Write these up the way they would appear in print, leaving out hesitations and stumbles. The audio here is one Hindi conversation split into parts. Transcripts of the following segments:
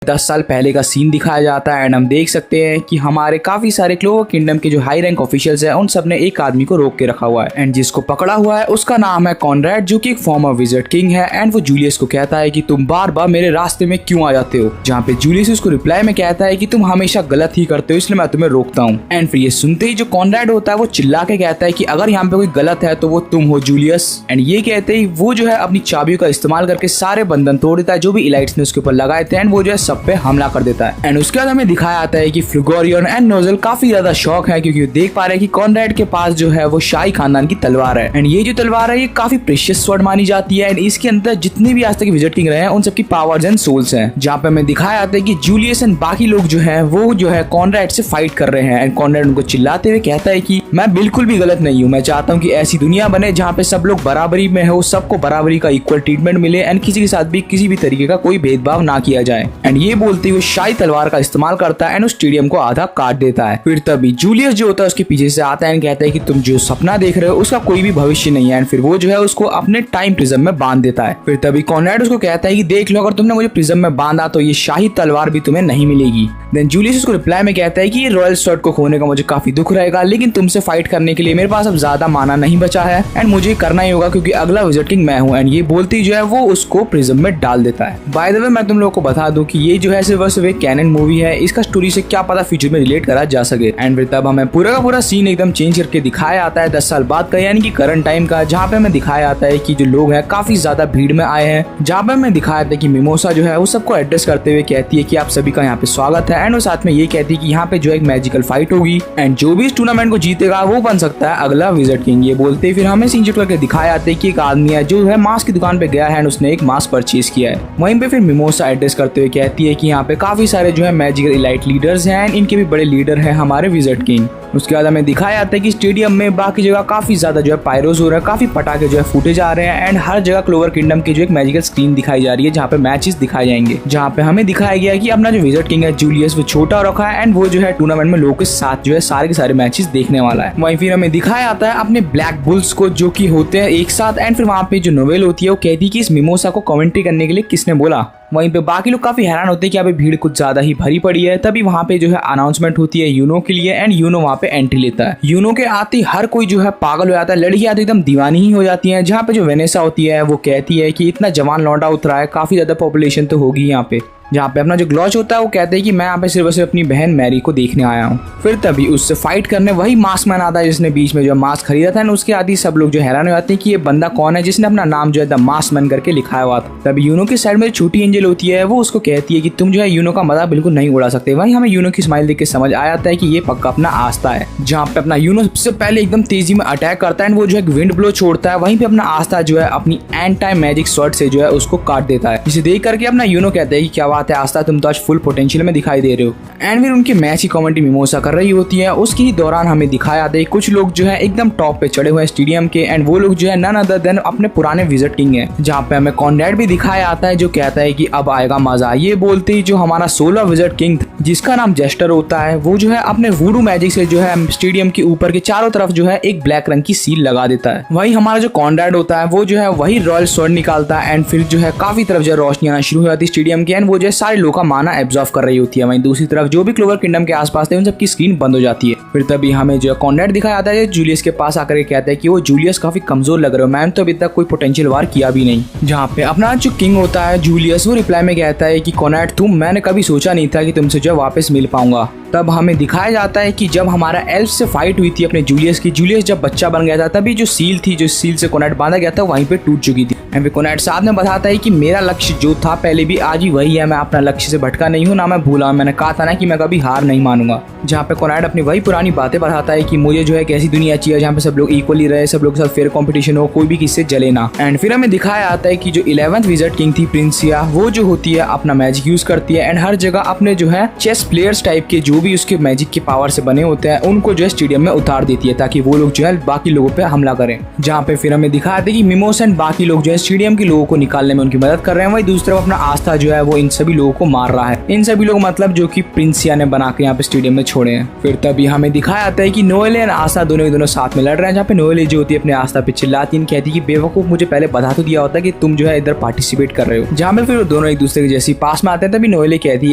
10 साल पहले का सीन दिखाया जाता है एंड हम देख सकते हैं कि हमारे काफी सारे क्लोवर किंगडम के जो हाई रैंक ऑफिशियल्स हैं उन सब ने एक आदमी को रोक के रखा हुआ है एंड जिसको पकड़ा हुआ है उसका नाम है कॉनरैड, जो कि एक फॉर्मर विज़र्ड किंग है एंड वो जूलियस को कहता है कि तुम बार बार मेरे रास्ते में क्यों आ जाते हो, जहाँ पे जूलियस उसको रिप्लाई में कहता है कि तुम हमेशा गलत ही करते हो इसलिए मैं तुम्हें रोकता हूँ। एंड फिर ये सुनते ही जो कॉनरैड होता है वो चिल्ला के कहता है कि अगर यहाँ पे कोई गलत है तो वो तुम हो जूलियस। एंड ये कहते ही वो जो है अपनी चाबियों का इस्तेमाल करके सारे बंधन तोड़ देता है जो भी इलाइट्स ने उसके ऊपर लगाए थे एंड वो जो है सब पे हमला कर देता है। एंड उसके बाद हमें दिखाया आता है कि फ्रिगोरियन एंड नोजल काफी ज्यादा शौक है क्योंकि वो देख पा रहे हैं कि कॉनरैड के पास जो है वो शाही खानदान की तलवार है एंड ये जो तलवार है ये काफी प्रेशियस स्वॉर्ड मानी जाती है एंड इसके अंदर जितने भी आज तक विज़र्ड किंग रहे हैं उन सबकी पावर्स एंड सोल्स हैं। जहाँ पे हमें दिखाया आता है कि जूलियस एंड बाकी लोग जो है वो जो है कॉनरैड से फाइट कर रहे हैं एंड कॉनरैड उनको चिल्लाते हुए कहता है कि मैं बिल्कुल भी गलत नहीं हूँ, मैं चाहता हूँ कि ऐसी दुनिया बने जहाँ पे सब लोग बराबरी में हो, सबको बराबरी का इक्वल ट्रीटमेंट मिले एंड किसी के साथ भी किसी भी तरीके का कोई भेदभाव ना किया जाए। एंड ये बोलते हुए शाही तलवार का इस्तेमाल करता है एंड उस स्टेडियम को आधा काट देता है। फिर तभी जूलियस जो होता है उसके पीछे से आता है एंड कहता है कि तुम जो सपना देख रहे हो उसका कोई भी भविष्य नहीं है एंड फिर वो जो है उसको अपने टाइम प्रिज्म में बांध देता है। फिर तभी कॉनरैड उसको कहता है कि देख लो अगर तुमने मुझे प्रिज्म में बांधा तो ये शाही तलवार भी तुम्हें नहीं मिलेगी। देन जूलियस उसको रिप्लाई में कहता है कि ये रॉयल स्वॉर्ड को खोने का मुझे काफी दुख रहेगा लेकिन तुमसे फाइट करने के लिए मेरे पास अब ज्यादा माना नहीं बचा है एंड मुझे करना ही होगा क्योंकि अगला विज़र्ड किंग मैं हूँ। एंड ये बोलते ही जो है वो उसको प्रिज्म में डाल देता है। बाय द वे मैं तुम लोगों को बता दूं कि ये जो है सिर्फ एक कैनन मूवी है, इसका स्टोरी से क्या पता फ्यूचर में रिलेट करा जा सके। एंड फिर तब हमें पूरा का पूरा सीन एकदम चेंज करके दिखाया आता है 10 साल बाद का, यानी कि करंट टाइम का, जहाँ पे हमें दिखाया आता है कि जो लोग हैं काफी ज्यादा भीड़ में आए हैं। जहाँ पे हमें दिखाया था कि मिमोसा जो है वो सबको एड्रेस करते हुए कहती है कि आप सभी का यहाँ पे स्वागत है एंड वो साथ में ये कहती है कि यहाँ पे जो एक मैजिकल फाइट होगी एंड जो भी इस टूर्नामेंट को जीतेगा वो बन सकता है अगला विज़र्ड किंग। ये बोलते ही फिर हमें सीन शिफ्ट करके दिखाया आता है कि एक आदमी है जो है मास्क की दुकान पे गया है एंड उसने एक मास्क परचेज किया है। वहीं पे फिर मिमोसा एड्रेस करते हुए कहती है कि यहाँ पे काफी सारे जो है मैजिकल इलाइट लीडर्स हैं एंड इनके भी बड़े लीडर हैं हमारे विज़र्ड किंग। उसके बाद हमें दिखाया जाता है कि स्टेडियम में बाकी जगह काफी ज्यादा जो है पायरोस हो रहा है, काफी पटाखे जो है फूटे जा रहे हैं एंड हर जगह क्लोवर किंगडम की जो एक मैजिकल स्क्रीन दिखाई जा रही है जहाँ पे मैचेस दिखाए जाएंगे। जहाँ पे हमें दिखाया गया है कि अपना जो विज़र्ड किंग है जूलियस वो छोटा रखा है एंड वो जो है टूर्नामेंट में लोगों के साथ जो है सारे के सारे मैचेस देखने वाला है। वहीं फिर हमें दिखाया जाता है अपने ब्लैक बुल्स को जो की होते हैं एक साथ एंड फिर वहाँ पे जो नोवेल होती है वो कहती है कि इस मिमोसा को कमेंट्री करने के लिए किसने बोला। वहीं पे बाकी लोग काफी हैरान होते हैं कि यहाँ पे भीड़ कुछ ज्यादा ही भरी पड़ी है। तभी वहाँ पे जो है अनाउंसमेंट होती है यूनो के लिए एंड यूनो वहाँ पे एंट्री लेता है। यूनो के आते ही हर कोई जो है पागल हो जाता है, लड़की आती एकदम दीवानी ही हो जाती है। जहाँ पे जो वेनेसा होती है वो कहती है कि इतना जवान लौंडा उतरा है, काफी ज्यादा पॉपुलेशन तो होगी यहाँ पे। जहाँ पे अपना जो ग्लॉच होता है वो कहते हैं कि मैं यहाँ पे सिर्फ और सिर्फ अपनी बहन मैरी को देखने आया हूँ। फिर तभी उससे फाइट करने वही मास्क मैन आता है जिसने बीच में जो मास्क खरीदा था एंड उसके आदि सब लोग जो हैरान हो जाते हैं कि ये बंदा कौन है जिसने अपना नाम जो है द मास्क मैन करके लिखाया हुआ था। तभी यूनो की साइड में छोटी एंजल होती है वो उसको कहती है कि तुम जो है यूनो का मजाक बिल्कुल नहीं उड़ा सकते। वहीं हमें यूनो की स्माइल देख के समझ आ जाता है कि ये पक्का अपना आस्था है। जहाँ पे अपना यूनो सबसे पहले एकदम तेजी में अटैक करता है एंड वो जो है विंड ब्लो छोड़ता है। वहीं पे अपना आस्था जो है अपनी एंटी मैजिक स्वॉर्ड से जो है उसको काट देता है। इसे देख करके अपना यूनो कहता है कि क्या बात है आस्था, तुम तो आज फुल पोटेंशियल में दिखाई दे रहे हो। एंड फिर उनकी मैच की कमेंट्री मिमोसा कर रही होती है। उसके ही दौरान हमें दिखाया आता है कुछ लोग जो है एकदम टॉप पे चढ़े हुए हैं स्टेडियम के एंड वो लोग जो है नन अदर देन अपने पुराने विज़र्ड किंग है। जहाँ पे हमें कॉनरैड भी दिखाया आता है जो कहता है कि अब आएगा मजा। ये बोलते ही जो हमारा 16 विज़र्ड किंग जिसका नाम जेस्टर होता है वो जो है अपने वूडू मैजिक से जो है स्टेडियम के ऊपर के चारों तरफ जो है एक ब्लैक रंग की सील लगा देता है। वही हमारा जो कॉनरैड होता है वो जो है वही रॉयल स्वॉर्ड निकालता है एंड फिर जो है काफी तरफ जो रोशनी आना शुरू हो जाती है स्टेडियम के एंड वो जो है सारे लोग का माना एब्जॉर्व कर रही होती है। वहीं दूसरी तरफ जो भी क्लोवर किंगडम के आसपास थे उन सबकी स्क्रीन बंद हो जाती है। फिर तभी हमें जो कॉनरैड दिखाया जाता है जूलियस के पास आकर के कहता है कि वो जूलियस काफी कमजोर लग रहे हो, मैंने तो अभी तक कोई पोटेंशियल वार किया भी नहीं। जहाँ पे अपना जो किंग होता है जूलियस वो रिप्लाई में कहता है कि कॉनरैड मैंने कभी सोचा नहीं था कि तुमसे जो वापस मिल पाऊंगा। तब हमें दिखाया जाता है कि जब हमारा एल्फ से फाइट हुई थी अपने जूलियस की, जूलियस जब बच्चा बन गया था तभी जो सील थी जो सील से कॉनरैड बांधा गया था वहीं पे टूट चुकी थी। एंड फिर कॉनरैड साहब ने बताता है कि मेरा लक्ष्य जो था पहले भी आज ही वही है, मैं अपना लक्ष्य से भटका नहीं हूँ ना मैं भूला, मैंने कहा था ना कि मैं कभी हार नहीं मानूंगा। जहाँ पे कॉनरैड अपनी वही पुरानी बातें बताता है कि मुझे जो है कैसी दुनिया चाहिए जहाँ पे सब लोग इक्वली रहे, सब लोग के साथ फेयर कॉम्पिटिशन हो, कोई भी किससे जले ना। एंड फिर हमें दिखाया आता है कि जो 11th विज़र्ड किंग थी प्रिंसिया वो जो होती है अपना मैजिक यूज करती है एंड हर जगह अपने जो है चेस प्लेयर्स टाइप के जो भी उसके मैजिक के पावर से बने होते हैं उनको जो है स्टेडियम में उतार देती है ताकि वो लोग जो है बाकी लोगों पे हमला करें। जहाँ पे फिर हमें दिखाया था कि मिमोस एंड बाकी लोग जो है स्टेडियम के लोगों को निकालने में उनकी मदद कर रहे हैं। वही दूसरी तरफ अपना आस्था जो है वो इन सभी लोगों को मार रहा है। इन सभी लोग मतलब जो कि प्रिंसिया ने बना के यहाँ पे स्टेडियम में छोड़े हैं। फिर तभी हमें दिखाया जाता है कि नोएल एंड आस्था दोनों साथ में लड़ रहे हैं। जहाँ पे नोएल जो होती है अपने आस्था पे चिल्लाती है, कहती है कि बेवकूफ मुझे पहले बता तो दिया होता कि तुम जो है इधर पार्टिसिपेट कर रहे हो। जहाँ पे फिर वो दोनों एक दूसरे के जैसी पास में आते हैं तभी नोएल कहती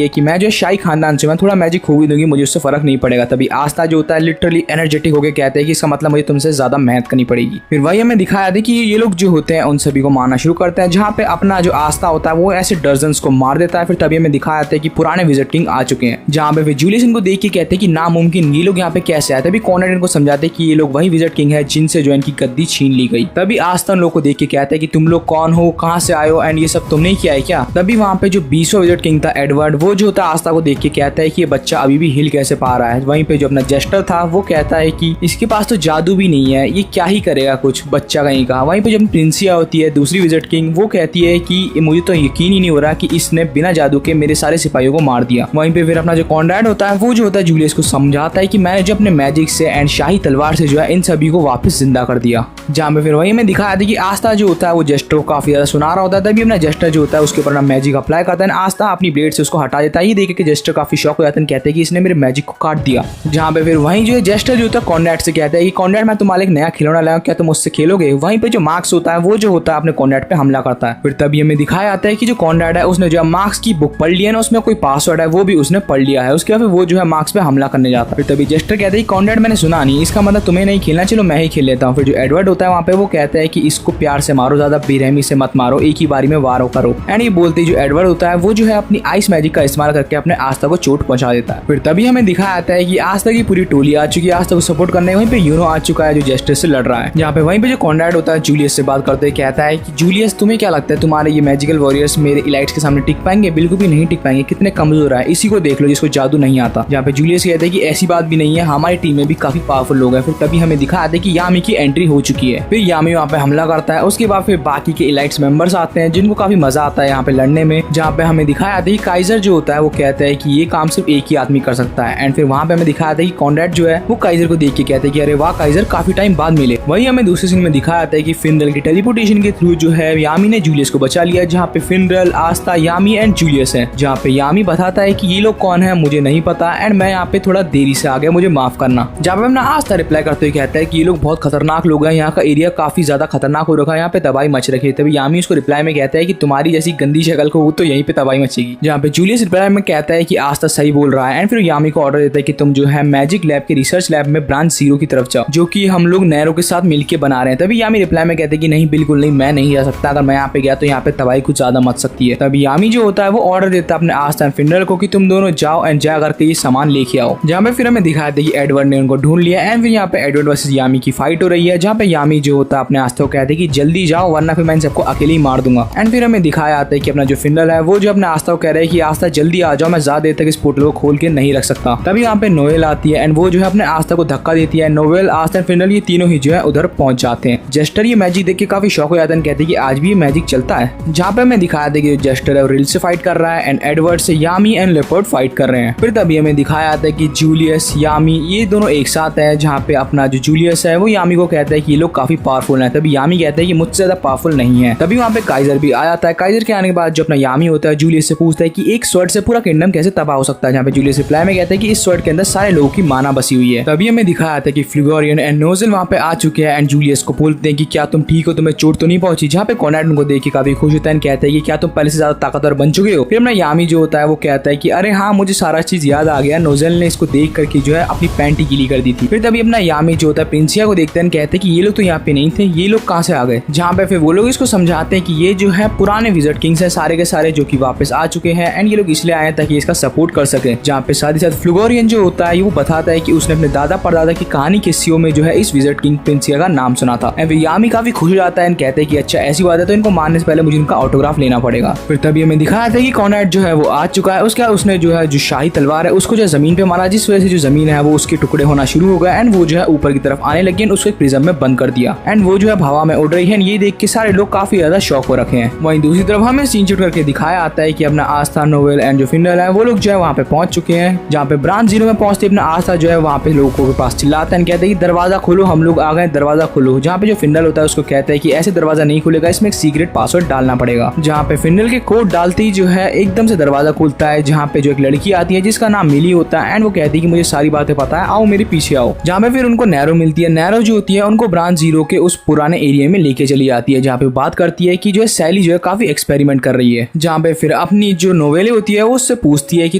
है कि मैं जो शाही खानदान से मैं थोड़ा मैजिक खो भी दूंगी, मुझे उससे फर्क नहीं पड़ेगा। तभी आस्था जो होता है लिटरली एनर्जेटिक होकर कहते हैं कि इसका मतलब मुझे तुमसे ज्यादा मेहनत करनी पड़ेगी। फिर वही हमें दिखाया था कि ये लोग जो होते हैं उन सभी को मारना शुरू करते हैं। जहाँ पे अपना जो आस्था होता है वो ऐसे डजन्स को मार देता है। फिर तभी हमें दिखाया जाता है कि पुराने विजिट किंग आ चुके हैं। जहाँ पे जूलियस इनको देख के कहते हैं कि नामुमकिन, ये लोग यहाँ पे कैसे आए। तभी कॉनरेड इनको समझाते हैं कि ये लोग वही विजिट किंग है जिनसे जो इनकी गद्दी छीन ली गई। तभी आस्था लोग को देख के कहते हैं कि तुम लोग कौन हो, कहाँ से आए हो एंड ये सब तुमने किया है क्या। तभी वहाँ पे जो 20वां विजिट किंग था एडवर्ड, वो जो होता है आस्था को देख के कहता है कि ये बच्चा अभी भी हिल कैसे पा रहा है। वहीं पे जो अपना जेस्टर था वो कहता है कि इसके पास तो जादू भी नहीं है, ये क्या ही करेगा, कुछ बच्चा कहीं का। वहीं पे जब प्रिंसिया होती है दूसरी विजिट किंग, वो कहती है कि मुझे तो यकीन ही नहीं हो रहा कि इसने बिना जादू के मेरे सारे सिपाहियों को मार दिया। वहीं पे फिर अपना जो कॉनरेड होता है वो जो होता है जूलियस को समझाता है कि मैंने जो अपने मैजिक से एंड शाही तलवार से जो है इन सभी को वापस जिंदा कर दिया। जहाँ पे फिर वही में दिखाया था कि आस्था जो होता है वो जेस्टर को काफी ज्यादा सुना रहा होता है। तभी अपना जेस्टर जो होता है उसके ऊपर अपना मैजिक अप्लाई करता है। आस्था अपनी ब्लेड से उसको हटा देता है। ये देख के जेस्टर काफी शॉक हो जाता है, कहते हैं कि इसने मेरे मैजिक को काट दिया। जहाँ पे फिर वहीं जो है जेस्टर जो होता है कॉनरेड से कहता है कि कॉनरेड मैं तुम्हारे एक नया खिलौना लाया, क्या तुम उससे खेलोगे। वहीं पे जो मार्क्स होता है वो जो होता है अपने कॉनरेड पे हमला करता है। फिर तभी हमें दिखाया जाता है कि जो कॉनरेड है उसने जो मार्क्स की बुक पढ़ लिया है, उसमें कोई पासवर्ड है वो भी उसने पढ़ लिया है। उसके बाद वो जो है मार्क्स पे हमला करने जाता है। फिर तभी जेस्टर कहते हैं कॉनरेड मैंने सुना नहीं, इसका मतलब तुम्हें नहीं खेलना, चलो मैं ही खेल लेता हूँ। फिर जो एडवर्ड होता है वहाँ पे वो कहता है कि इसको प्यार से मारो, ज्यादा बेरहमी से मत मारो, एक ही बारी में वार करो। एंड ये बोलते जो एडवर्ड होता है वो जो है अपनी आइस मैजिक का इस्तेमाल करके अपने आस्था को चोट पहुंचा देता है। फिर तभी हमें दिखाया जाता है कि आस्था की पूरी टोली आ चुकी है आस्था को सपोर्ट करने। वहीं पे यूनो आ चुका है जो जेस्टर से लड़ रहा है। यहाँ पे वहीं पे जो कॉनरेड होता है जूलियस से बात करते कहता है कि जूलियस तुम्हें क्या लगता है तुम्हारे ये मैजिकल वॉरियर्स मेरे इलाइट्स के सामने टिक पाएंगे? बिल्कुल भी नहीं टिक पाएंगे, कितने कमजोर है, इसी को देख लो जिसको जादू नहीं आता। जहाँ पे जूलियस कहते हैं कि ऐसी बात भी नहीं है, हमारी टीम में भी काफी पावरफुल लोग हैं। फिर तभी हमें दिखाया जाता है कि यामी की एंट्री हो चुकी है। फिर यामी वहाँ पे हमला करता है। उसके बाद फिर बाकी के इलाइट्स मेंबर्स आते हैं जिनको काफी मजा आता है यहाँ पे लड़ने में। जहाँ पे हमें दिखाया जाता है कि काइजर जो होता है वो कहता है कि ये काम सिर्फ एक ही आदमी कर सकता है। एंड फिर वहाँ पे हमें दिखाया जाता है कि कॉनरेड जो है वो काइजर को देख के कहते हैं कि अरे वाह काइजर, काफी टाइम बाद मिले। वही हमें दूसरे सीन में दिखाया जाता है कि फिनरल की टेलीपोर्टेशन के थ्रू जो है यामी ने जूलियस को बचा लिया। जहाँ पे Finral, Asta, Yami and Julius है। जहाँ पे यामी बताता है कि ये लोग कौन है मुझे नहीं पता एंड मैं यहाँ पे थोड़ा देरी से आ गया, मुझे माफ करना। जहाँ पे अपना आस्था रिप्लाई करते हुए कहता है कि ये लोग बहुत खतरनाक लोग हैं, यहाँ का एरिया काफी ज्यादा खतरनाक हो रखा है, यहाँ पे तबाही मच रखी है। तभी यामी उसको रिप्लाई में कहता है कि तुम्हारी जैसी गंदी शक्ल को तो यहीं पे तबाही मचेगी। जहाँ पे जूलियस रिप्लाई में कहता है कि आस्था सही बोल रहा है। एंड फिर यामी को ऑर्डर देता है कि तुम जो है मैजिक लैब के रिसर्च लैब में ब्रांच 0 की तरफ जाओ, जो कि हम लोग नैरो के साथ मिलकर बना रहे हैं। तभी यामी रिप्लाई में कहते हैं कि नहीं बिल्कुल नहीं, मैं नहीं जा सकता, अगर मैं यहाँ पे गया तो यहाँ पे तबाही कुछ ज्यादा मच सकती है। तभी यामी जो होता है वो ऑर्डर देता है अपने आस्था एंड फिनरल को कि तुम दोनों जाओ एंड जा करके ये सामान लेके आओ। जहाँ पे फिर हमें दिखाया था कि एडवर्ड ने उनको ढूंढ लिया। एंड फिर यहाँ पे एडवर्ड वर्सेस यामी की फाइट हो रही है। जहाँ पे यामी जो होता है अपने आस्था को कहते हैं कि जल्दी जाओ वरना फिर मैं इन सबको अकेले ही मार दूंगा। एंड फिर हमें दिखाया आता है कि अपना जो फिनरल है वो जो अपने आस्था को कह रहा है कि आस्था जल्दी आ जाओ, मैं ज्यादा देर तक इस पोर्टल को खोल के नहीं रख सकता। तभी यहाँ पे नोएल आती है एंड वो जो है अपने आस्था को धक्का देती है। नोएल, आस्था एंड फिनरल ये तीनों ही जो है उधर पहुंच जाते हैं। जेस्टर ये मैजिक देख के काफी शौक हो जाता है, कहते हैं कि आज भी ये मैजिक चलता है। जहाँ पे हमें दिखाया था कि जेस्टर है रिल से फाइट कर रहा है एंड एडवर्ड से यामी एंड लेपर्ड फाइट कर रहे हैं। फिर तभी हमें दिखाया आता है कि जूलियस, यामी ये दोनों एक साथ है। जहाँ पे अपना जो जूलियस है वो यामी को कहता है कि ये लोग काफी पावरफुल हैं। तभी यामी कहता है कि मुझसे ज्यादा पावरफुल नहीं है। तभी वहाँ पे काइजर भी आ जाता है। काइजर के आने के बाद जो अपना यामी होता है जूलियस से पूछता है कि एक स्वर्ड से पूरा किंगडम कैसे तबाह हो सकता है। जहाँ पे जूलियस रिप्लाई में कहता है कि इस स्वर्ड के अंदर सारे लोगों की माना बसी हुई है। तभी हमें दिखाया जाता है कि फ्लूगोरियन एंड नोजल वहाँ पे आ चुके हैं एंड जूलियस को बोलते हैं कि क्या तुम ठीक हो, तुम्हें चोट तो नहीं पहुंची। जहाँ पे कॉनरेड उनको देख के काफी खुश होता है, कहता है कि क्या तुम पहले से ज्यादा ताकतवर बन चुके हो। फिर अपना यामी जो होता है वो कहता है कि अरे हाँ मुझे सारा चीज याद आ गया, नोजल ने इसको देख करके जो है अपनी पैंट ही गीली कर दी थी। फिर तभी अपना यामी जो होता है प्रिंसिया को देखते हैं, कहते हैं कि ये लोग तो यहाँ पे नहीं थे, ये लोग कहाँ से आ गए। जहाँ पे फिर वो लोग इसको समझाते हैं कि ये जो है पुराने विजिट किंग्स है सारे के सारे जो कि वापस आ चुके हैं एंड ये लोग इसलिए आए ताकि इसका सपोर्ट कर सके। जहाँ पे साथ ही साथ फ्लूगोरियन जो होता है वो बताता है कि उसने अपने दादा परदादा की कहानी किस्सियों में जो है इस विजिट किंग प्रिंसिया का नाम सुना था। एंड यामी काफी खुश हो जाता है, कहते हैं कि अच्छा ऐसी बात है तो इनको मारने से पहले मुझे इनका ऑटोग्राफ लेना पड़ेगा। फिर तभी हमें दिखाया था कि कॉनरेड जो है वो आ चुका है। उसके बाद उसने जो है जो शाही तलवार है उसको जो जमीन पे मारा, जिस वजह से जो जमीन है वो उसके टुकड़े होना शुरू हो गया एंड वो जो है ऊपर की तरफ आने लगी। उसको एक प्रिज्म में बंद कर दिया एंड वो जो है हवा में उड़ रही है। ये देख के सारे लोग काफी ज्यादा शौक हो रखे हैं। वहीं दूसरी तरफ हमें सीन शूट करके दिखाया आता है कि अपना आस्था, नोवेल एंड जो फिनरल है वो लोग जो है वहाँ पे पहुंच चुके हैं। जहाँ पे ब्रांच 0 में पहुंचते अपना आस्था जो है वहाँ पे लोगों के पास चिल्लाता है, कहते हैं कि दरवाजा खोलो, हम लोग आ गए, दरवाजा खोलो। जहाँ पे जो फिंडल होता है उसको कहता है कि ऐसे दरवाजा नहीं खुलेगा, इसमें एक सीक्रेट पासवर्ड डालना पड़ेगा। जहाँ पे फिंडल के कोड डालते ही जो है एकदम से दरवाजा खुलता है, जहाँ पे जो एक लड़की आती है जिसका नाम मिली होता है एंड वो कहती है कि मुझे सारी बातें पता है, आओ मेरे पीछे आओ। जहाँ पे फिर उनको नैरो मिलती है। नैरो जो होती है उनको ब्रांच 0 के उस पुराने एरिया में लेके चली जाती है, जहाँ पे बात करती है कि जो है सैली जो है काफी एक्सपेरिमेंट कर रही है। जहाँ पे फिर अपनी जो नोवेली होती है वो उससे पूछती है कि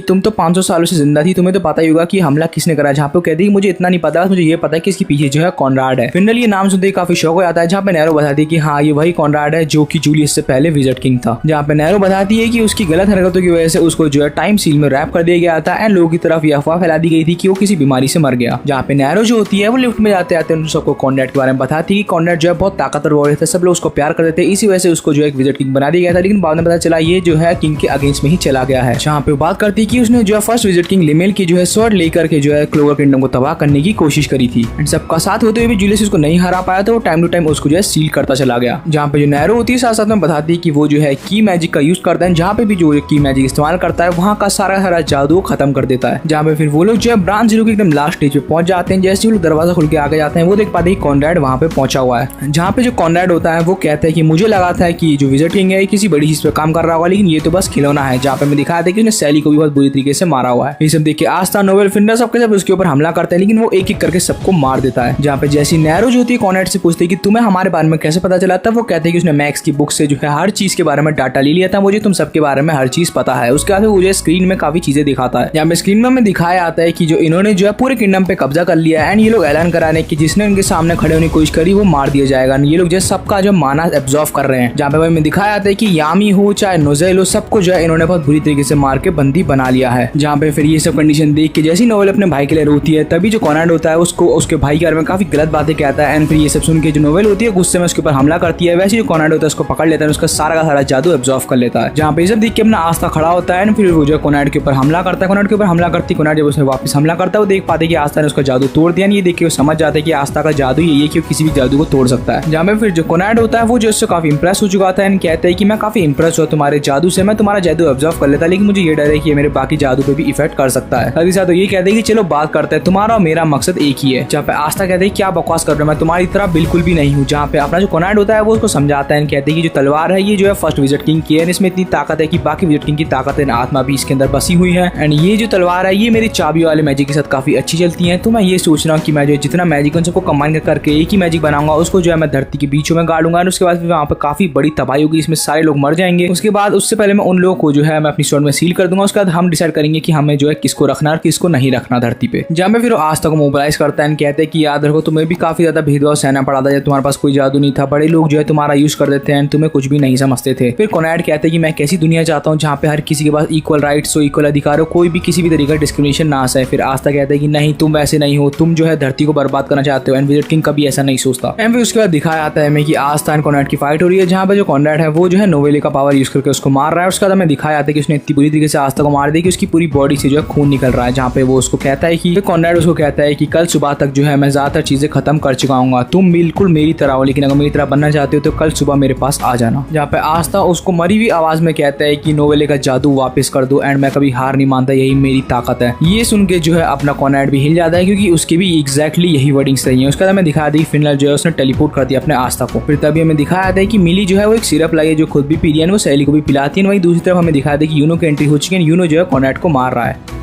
तुम तो 500 सालों से जिंदा थी, तुम्हें तो पता ही होगा कि हमला किसने करा। जहाँ पे वो कहती है मुझे इतना नहीं पता, मुझे ये पता है कि इसके पीछे जो है कॉनराड है। फिंडल ये नाम सुनते ही काफी शौक हो जाता है। जहाँ पे नैरो बताती है कि हाँ ये वही कॉनराड है जो कि जूलियस से पहले विजिट किंग था। जहाँ पे नैरो बताती है कि उसकी गलत हरकतों की वजह से उसको जो है टाइम सील में रैप कर दिया गया था एंड लोगों की तरफ यह अफवाह फैला दी गई थी कि वो किसी बीमारी से मर गया। जहाँ पे नैरो जो होती है वो लिफ्ट में जाते आते उन सबको कॉनराड के बारे में बताती है कि कॉनराड जो है बहुत ताकतवर वॉरियर था, सब लोग उसको प्यार करते थे, इसी वजह से उसको जो है विजिट किंग बना दिया गया था। लेकिन बाद में पता चला ये जो है किंग के अगेंस्ट में ही चला गया है। जहाँ पे बात करती है कि उसने जो है फर्स्ट विजिट किंग लिमेल की जो है स्वॉर्ड लेकर के जो है क्लोवर किंगडम को तबाह करने की कोशिश करी थी एंड सबका साथ होते हुए भी जूलियस उसको नहीं हरा पाया, तो वो टाइम टू टाइम उसको जो है सील करता चला गया। जहाँ पे जो नैरो होती है साथ साथ में बताती है कि वो जो है की मैजिक का यूज करता है, जहाँ पे भी जो की मैजिक इस्तेमाल करता है वहाँ का सारा जादू खत्म कर देता है। जहाँ पे फिर वो लोग जो है ब्रांच 0 के एकदम लास्ट स्टेज पे पहुंच जाते हैं। जैसे वो लोग दरवाजा खुल के आगे जाते हैं वो देख पाते हैं कॉनराड वहाँ पे पहुंचा हुआ है। जहाँ पे जो कॉनराड होता है वो कहता है कि मुझे लगा था कि जो विजिट किंग है किसी बड़ी चीज पे काम कर रहा होगा, लेकिन ये तो बस खिलौना है। जहाँ पे मैं दिखाया था कि उसने सैली को भी बहुत बुरी तरीके से मारा हुआ है। ये सब देख के आस्था, नोवेल, फिंडल सबके सब उसके ऊपर हमला करते हैं, लेकिन वो एक एक करके सबको मार देता है। जहाँ पे जैसी नैरो जो होती है कॉनराड से पूछती है कि तुम्हें हमारे बारे में कैसे पता चला, तब वो कहते हैं कि उसने मैक्स की बुक से जो है हर चीज के बारे में डाटा ले लिया था, मुझे तुम सबके बारे में हर चीज पता है। उसके बाद मुझे स्क्रीन में काफी चीजें दिखाता है। यहाँ पे स्क्रीन में हमें दिखाया आता है कि जो इन्होंने जो है पूरे किंगडम पे कब्जा कर लिया एंड ये लोग ऐलान कराने की जिसने उनके सामने खड़े होने की कोशिश करी वो मार दिया जाएगा। ये लोग जो सबका जो माना एब्जॉर्व कर रहे हैं। जहाँ पे हमें दिखाया आता है कि यामी हो चाहे नोजेल हो, सबको जो है इन्होंने बहुत बुरी तरीके से मार के बंदी बना लिया है। जहाँ पे फिर ये सब कंडीशन देख के जैसी नोवेल अपने भाई के लिए रोती है, तभी जो कॉनराड होता है उसको उसके भाई के बारे में काफी गलत बातें कहता है एंड फिर ये सब सुन के जो नोवेल होती है गुस्से में उसके ऊपर हमला करती है। वैसे जो कॉनराड होता है उसको पकड़ लेता है, उसका सारा का सारा जादू एब्जॉर्व कर लेता है। जहाँ पे सब देख के अपना आस्था खड़ा होता है फिर वो जो कॉनराड के ऊपर हमला करता है। कॉनराड के ऊपर हमला करती कॉनराड जब उसे वापस हमला करता है वो देख पाते कि आस्था ने उसका जादू तोड़ दिया। ये देख के वो समझ जाते हैं कि आस्था का जादू ये कि किसी भी जादू को तोड़ सकता है। जहाँ पे फिर जो कॉनराड होता है वो जो उससे काफी इंप्रेस हो चुका था एंड कहता है कि मैं काफी इंप्रेस हुआ तुम्हारे जादू से, मैं तुम्हारा जादू ऑब्जर्व कर लेता, लेकिन मुझे ये डर है कि ये मेरे बाकी जादू पे भी इफेक्ट कर सकता है। साथ ही साथ तो ये कहते हैं कि चलो बात करते हैं, तुम्हारा और मेरा मकसद एक ही है। जहाँ पे आस्था कहते हैं क्या बकवास कर रहे हो, मैं तुम्हारी तरह बिल्कुल भी नहीं हूँ। जहाँ पे अपना जो कॉनराड होता है वो उसको समझाता है, कहते हैं कि जो तलवार है ये जो है फर्स्ट विजिट किंग की है, इसमें इतनी ताकत है कि बाकी विजिट किंग की ताकत है आत्मा भी इसके अंदर बसी हुई है एंड ये जो तलवार है ये मेरी चाबी वाले मैजिक के साथ काफी अच्छी चलती है। तो मैं ये सोच रहा हूँ कि मैं जो जितना मैजिक उन सबको कंबाइन करके एक ही मैजिक बनाऊंगा, उसको जो है मैं धरती के बीचों में गाड़ूंगा और उसके बाद वहाँ पे काफी बड़ी तबाही होगी, इसमें सारे लोग मर जाएंगे। उसके बाद उससे पहले मैं उन लोगों को जो है मैं अपनी स्वॉर्ड में सील कर दूंगा। उसके बाद हम डिसाइड करेंगे कि हमें जो है किसको रखना और किसको नहीं रखना धरती पे। जहाँ पे फिर आस्था को मोबिलाइज करता है, कहते हैं कि याद रखो तुम्हें भी काफी ज्यादा भेदभाव सहना पड़ा था जब तुम्हारे पास कोई जादू नहीं था, बड़े लोग जो है तुम्हारा यूज कर देते हैं, तुम्हें कुछ भी नहीं समझते थे। फिर कॉनराड कहते हैं कि मैं कैसी दुनिया चाहता हूँ जहाँ पे हर किसी के पास इक्वल राइट्स हो, इक्वल अधिकार हो, कोई भी किसी भी तरीके का डिस्क्रिमिनेशन ना सहे। फिर आस्था कहते हैं कि नहीं तुम वैसे नहीं हो, तुम जो है धरती को बर्बाद करना चाहते हो एंड विजिट किंग कभी ऐसा नहीं सोचता। एंड फिर उसके बाद दिखाया आता है हमें कि आस्था एंड कॉनराड की फाइट हो रही है, जहाँ पे जो कॉनराड है वो जो है नोवेली का पावर यूज करके उसको मार रहा है। उसके बाद हमें दिखाया आता है कि उसने इतनी बुरी तरीके से आस्था को मार दी कि उसकी पूरी बॉडी से जो है खून निकल रहा है। जहाँ पे वो उसको कहता है कि कॉनराड उसको कहता है कि कल सुबह तक जो है मैं ज्यादातर चीजें खत्म कर चुका हूँ, तुम बिल्कुल मेरी तरह हो, लेकिन अगर मेरी तरह बनना चाहते हो तो कल सुबह मेरे पास आ जाना। जहाँ पे आस्था उसको मरी हुई आवाज में कहता है कि नोवेली का जादू वापस कर दो एंड मैं कभी हार नहीं मानता, यही मेरी ताकत है। ये सुन के जो है अपना कॉनराड भी हिल जाता है क्योंकि उसकी भी एग्जैक्टली यही वर्डिंग्स रही है। उसके बाद हमें दिखाया था कि फिनलर जो है उसने टेलीपोर्ट कर दिया अपने आस्था को। फिर तभी हमें दिखाया था कि मिली जो है वो एक सिरप लाई है जो खुद भी पी रही है, वो सैली को भी पिलाती है। वहीं दूसरी तरफ हमें दिखाया था कि यूनो की एंट्री हो चुकी है, यूनो जो है कॉनराड को मार रहा है।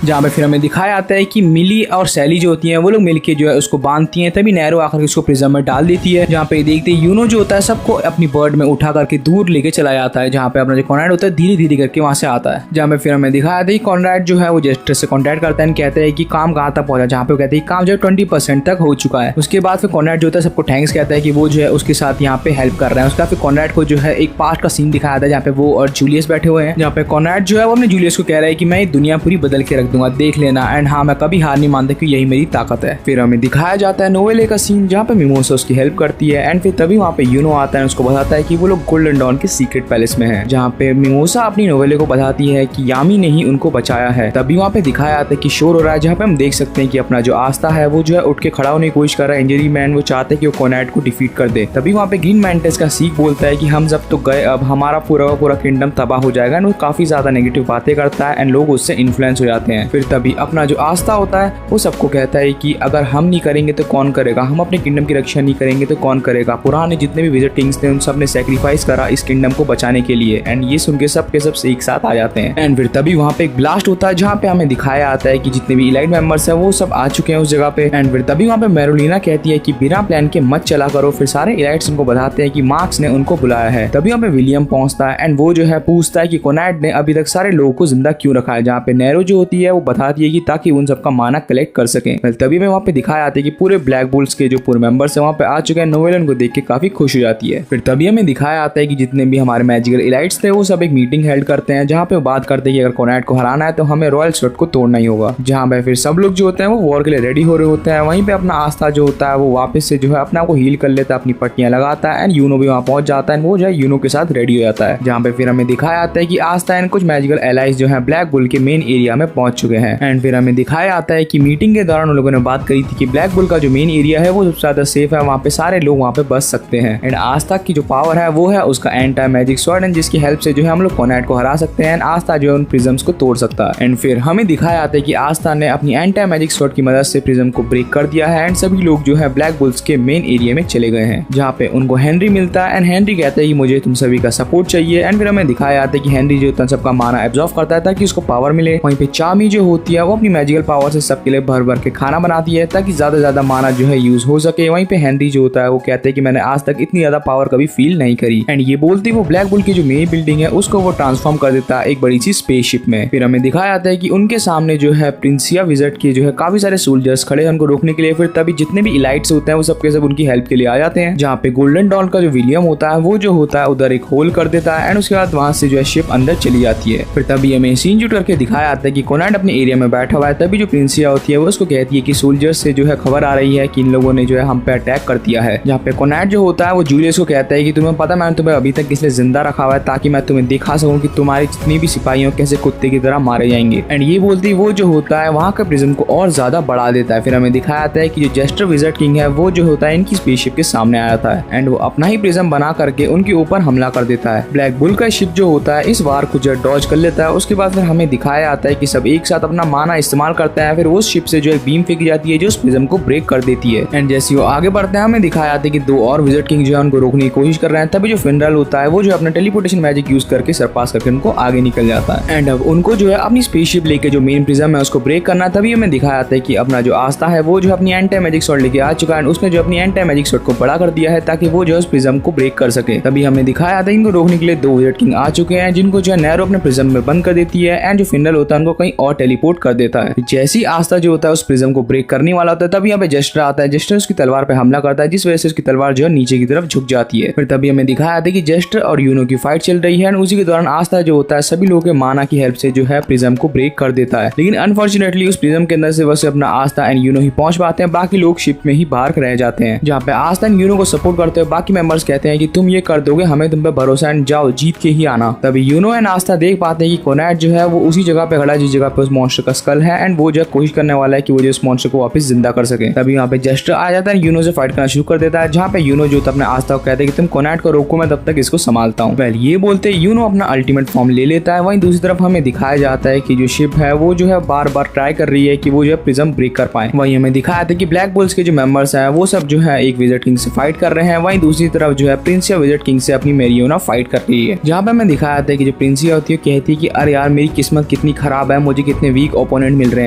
जहाँ पे फिर हमें दिखाया आता है कि मिली और सैली जो होती हैं वो लोग मिलके जो है उसको बांधती हैं, तभी नैरो आकर उसको प्रिजम में डाल देती है। जहाँ पे देखते हैं यूनो जो होता है सबको अपनी बर्ड में उठा करके दूर लेके चला जाता है। जहाँ पे अपना जो कॉनराड होता है धीरे धीरे करके वहाँ से आता है। जहाँ पे फिर हमें दिखाया था कि कॉनराड जो है वो जेस्टर से कॉन्टैक्ट करता है, कहते हैं कि काम कहाँ तक पहुंचा। जहाँ पे कहते हैं काम जो है 20% तक हो चुका है। उसके बाद फिर कॉनराड जो होता है सबको थैंक्स कहता है कि वो जो है उसके साथ यहाँ पे हेल्प कर रहा है। उसके बाद फिर कॉनराड को जो है एक पास्ट का सीन दिखाया था जहाँ पे वो और जूलियस बैठे हुए हैं। जहाँ पे कॉनराड जो है वो अपने जूलियस को कह रहा है कि मैं दुनिया पूरी बदल के रख दूंगा, देख लेना, एंड हाँ मैं कभी हार नहीं मानता कि यही मेरी ताकत है। फिर हमें दिखाया जाता है नोवेले का सीन जहाँ पे मिमोसा उसकी हेल्प करती है एंड फिर तभी वहाँ पे यूनो आता है, उसको बताता है कि वो लोग गोल्डन डॉन के सीक्रेट पैलेस में है। जहाँ पे मिमोसा अपनी नोवेले को बताती है कि यामी ने ही उनको बचाया है। तभी वहाँ पे दिखाया आता है कि शोर हो रहा है, जहाँ पे हम देख सकते हैं कि अपना जो आस्था है वो जो है उठ के खड़ा होने की कोशिश कर रहा है। इंजरी मैन वो चाहते हैं कि वो कॉनराड को डिफीट कर दे। तभी वहाँ पे ग्रीन मैंटिस का सीख बोलता है कि हम जब तो गए, अब हमारा पूरा किंगडम तबाह हो जाएगा। वो काफी ज्यादा नेगेटिव बातें करता है एंड लोग उससे इन्फ्लुएंस हो जाते हैं। फिर तभी अपना जो आस्था होता है वो सबको कहता है कि अगर हम नहीं करेंगे तो कौन करेगा, हम अपने किंगडम की रक्षा नहीं करेंगे तो कौन करेगा। पुराने जितने भी विजिट किंग्स थे उन सब ने सेक्रीफाइस करा इस किंगडम को बचाने के लिए। एंड ये सुन के सब एक साथ आ जाते हैं। एंड फिर तभी वहाँ पे एक ब्लास्ट होता है जहाँ पे हमें दिखाया आता है कि जितने भी इलाइट मेंबर्स हैं वो सब आ चुके हैं उस जगह पे। एंड फिर तभी वहाँ पे मेरोलिना कहती है कि बिना प्लान के मत चला करो। फिर सारे इलाइट्स उनको बताते हैं कि मार्क्स ने उनको बुलाया है। तभी वहाँ पे विलियम पहुंचता है एंड वो जो है पूछता है कि कोनैट ने अभी तक सारे लोगों को जिंदा क्यों रखा है। जहाँ पे नैरो जो होती है वो बताती है कि ताकि उन सबका माना कलेक्ट कर सके। तभी में वहाँ पे दिखाया आता है कि पूरे ब्लैक बुल्स के जो पूरे मेंबर्स है वहाँ पे आ चुके हैं। नोवेल उनको देख के काफी खुश हो जाती है। फिर तभी हमें दिखाया आता है कि जितने भी हमारे मैजिकल इलाइट्स थे वो सब एक मीटिंग हेल्ड करते हैं जहाँ पे बात करते हैं कि अगर कोनैट को हराना है तो हमें रॉयल स्वर्ड को तोड़ना ही होगा। जहाँ पे फिर सब लोग जो होते हैं वो वॉर के लिए रेडी हो रहे होते हैं। वहीं पे अपना आस्था जो होता है वो वापस से जो है अपने आप को हील कर लेता है, अपनी पट्टियां लगाता है। एंड यूनो भी वहाँ पहुंच जाता है। वो जो है यूनो के साथ रेडी हो जाता है। जहाँ पे फिर हमें दिखाया आता है कि आस्था एंड कुछ मैजिकल एलाइज जो है ब्लैक बुल के मेन एरिया में पहुंच चुके हैं। एंड फिर हमें दिखाया आता है कि मीटिंग के दौरान उन लोगों ने बात करी थी कि ब्लैक बुल का जो मेन एरिया है वो सबसे ज्यादा सेफ है, वहाँ पे सारे लोग वहाँ पे बच सकते हैं। एंड आस्था की जो पावर है वो है उसका एंटी मैजिक स्वॉर्ड, एंड जिसकी हेल्प से जो है हम लोग कोनैट को हरा सकते हैं। एंड आस्था जो है उन प्रिज्म्स को तोड़ सकता है। एंड फिर हमें दिखाया आता है कि आस्था ने अपनी एंटी मैजिक स्वॉर्ड की मदद से प्रिज्म को ब्रेक कर दिया है। एंड सभी लोग जो है ब्लैक बुल्स के मेन एरिया में चले गए हैं जहाँ पे उनको हेनरी मिलता है। एंड हेनरी कहता है कि मुझे तुम सभी का सपोर्ट चाहिए। एंड फिर हमें दिखाया आता है कि हेनरी जो होता है सबका माना एब्जॉर्ब करता है ताकि उसको पावर मिले। वहीं पे चामी जो होती है वो अपनी मैजिकल पावर से सबके लिए भर भर के खाना बनाती है ताकि ज्यादा माना जो है यूज हो सके। वहीं पे हेनरी जो होता है वो कहते हैं कि मैंने आज तक इतनी ज्यादा पावर कभी फील नहीं करी। एंड ये बोलते वो ब्लैक बुल की जो मेन बिल्डिंग है उसको वो ट्रांसफॉर्म कर देता है एक बड़ी सी स्पेसशिप में। फिर हमें दिखाया जाता है कि उनके सामने जो है प्रिंसिया विजिट के जो है काफी सारे सोल्जर्स खड़े हैं उनको रोकने के लिए। फिर तभी जितने भी इलाइट्स होते हैं वो सबके सब उनकी हेल्प के लिए आ जाते हैं। जहाँ पे गोल्डन डॉल का जो विलियम होता है वो जो होता है उधर एक होल कर देता है। एंड उसके बाद वहां से जो है शिप अंदर चली जाती है। फिर तभी हमें सीन शूट करके दिखाया आता है कि कोनैट अपने एरिया में बैठा हुआ है। तभी जो प्रिंसिया होती है वो उसको कहती है कि सोल्जर्स से जो है खबर आ रही है कि इन लोगों ने जो है हम पे अटैक कर दिया है। जहाँ पे कोनैट जो होता है वो जूलियस को कहता है कि तुम्हें पता मैंने तुम्हें अभी तक इसलिए जिंदा रखा हुआ है ताकि मैं तुम्हें दिखा सकूं कि तुम्हारी जितनी भी सिपाही हो कैसे कुत्ते की तरह मारे जाएंगे। एंड ये बोलती वो जो होता है वहाँ के प्रिज्म को और ज्यादा बढ़ा देता है। फिर हमें दिखाया आता है कि जो जेस्टर विजिट किंग है वो जो होता है इनकी स्पेसशिप के सामने आ जाता है। एंड वो अपना ही प्रिज्म बना करके उनके ऊपर हमला कर देता है। ब्लैक बुल का शिप जो होता है इस वार को जो डॉज कर लेता है। उसके बाद फिर हमें दिखाया आता है कि सब एक साथ अपना माना इस्तेमाल करता है। फिर उस शिप से जो एक बीम फेंकी जाती है जो उस प्रिज्म को ब्रेक कर देती है। एंड जैसे वो आगे बढ़ते हैं हमें दिखाया आता है कि दो और विजिट किंग जो है उनको रोकने की कोशिश कर रहे हैं। तभी जो फिनरल होता है वो जो अपना टेलीपोर्टेशन मैजिक यूज करके सरपास करके उनको आगे निकल जाता है। एंड अब उनको जो है अपनी स्पेसशिप लेके जो मेन प्रिज्म है उसको ब्रेक करना। तभी हमें दिखाया आता है कि अपना जो आस्था है वो जो अपनी एंटी मैजिक स्वॉर्ड लेके आ चुका है। उसने जो अपनी एंटी मैजिक स्वॉर्ड को बड़ा कर दिया है ताकि वो जो उस प्रिज्म को ब्रेक कर सके। तभी हमें दिखाया आता है इनको रोकने के लिए दो विजिट किंग आ चुके हैं जिनको जो है नैरो अपने प्रिज्म में बंद कर देती है। एंड जो फिनरल होता है उनको कहीं और टेलीपोर्ट कर देता है। जैसी आस्था जो होता है उस प्रिज्म को ब्रेक करने वाला होता है तभी यहाँ पे जेस्टर आता है। जेस्टर उसकी तलवार पे हमला करता है जिस वजह से उसकी तलवार जो है नीचे की तरफ झुक जाती है। फिर तभी हमें दिखाया आता है कि जेस्टर और यूनो की फाइट चल रही है। एंड उसी के दौरान आस्था जो होता है सभी लोगों के माना की हेल्प से जो है प्रिज्म को ब्रेक कर देता है। लेकिन अनफॉर्चुनेटली उस प्रिज्म के अंदर से बस अपना आस्था एंड यूनो ही पहुंच पाते हैं, बाकी लोग शिप में ही बाहर रह जाते हैं। जहाँ पे आस्था एंड यूनो को सपोर्ट करते हुए बाकी मेंबर्स कहते हैं कि तुम ये कर दोगे, हमें तुम पे भरोसा, एंड जाओ जीत के ही आना। तभी यूनो एंड आस्था देख पाते हैं कि कोनैट जो है वो उसी जगह पे खड़ा है जिस जगह पे उस मॉन्स्टर का स्कल है। एंड वो जो कोशिश करने वाला है कि वो जो उस मॉन्स्टर को वापस जिंदा कर सके। तभी यहाँ पे जेस्टर आ जाता है, यूनो से फाइट करना शुरू कर देता है। जहाँ पे यूनो जो अपने आस्था को कहते हैं कि तुम कोनैट को रोको, मैं तब तक इसको संभालता हूँ। वेल ये बोलते यूनो अपना अल्टीमेट फॉर्म ले लेता है। वहीं दूसरी तरफ हमें दिखाया जाता है कि जो शिप है वो जो है बार बार ट्राई कर रही है कि वो जो है प्रिज्म ब्रेक कर पाए। वहीं हमें दिखाया था कि ब्लैक बुल्स के जो मेंबर्स हैं वो सब जो है एक विजिट किंग से फाइट कर रहे हैं। वहीं दूसरी तरफ जो है प्रिंसिया विजिट किंग से अपनी मेरियोना फाइट कर रही है। जहाँ पे हमें दिखाया था कि जो प्रिंसिया होती है कहती है कि अरे यार मेरी किस्मत कितनी खराब है, मुझे कितने वीक ओपोनेंट मिल रहे